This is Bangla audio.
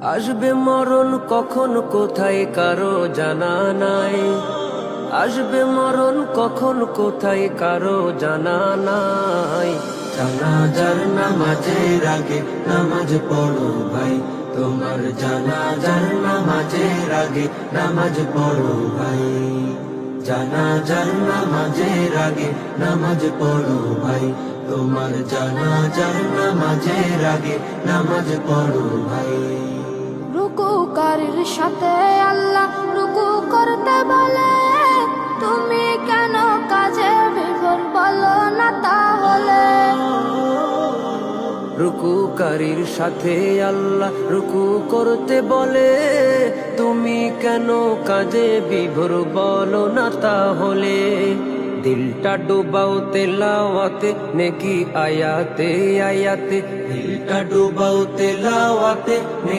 আসবে মরণ কখন কোথায় কারো জানা নাই, আসবে মরণ কখন কোথায় কারো জানা নাই। জানাজার নামাজের আগে নামাজ পড়ো ভাই, তোমার জানাজার নামাজের আগে নামাজ পড়ো ভাই। জানাজার নামাজের আগে নামাজ পড়ো ভাই, তোমার জানাজার নামাজের আগে নামাজ পড়ো ভাই। রুকুকারীর সাথে আল্লাহ রুকু করতে বলে, তুমি কেন কাজে বিভোর বলো না তাহলে। রুকুকারীর সাথে আল্লাহ রুকু করতে বলে, তুমি কেন কাজে বিভোর বলো না তাহলে। দিলটা ডুবাও তেলাওয়াতে নেকি আয়াতে আয়াতে, দিলটা ডুবাও তেলাওয়াতে নেকি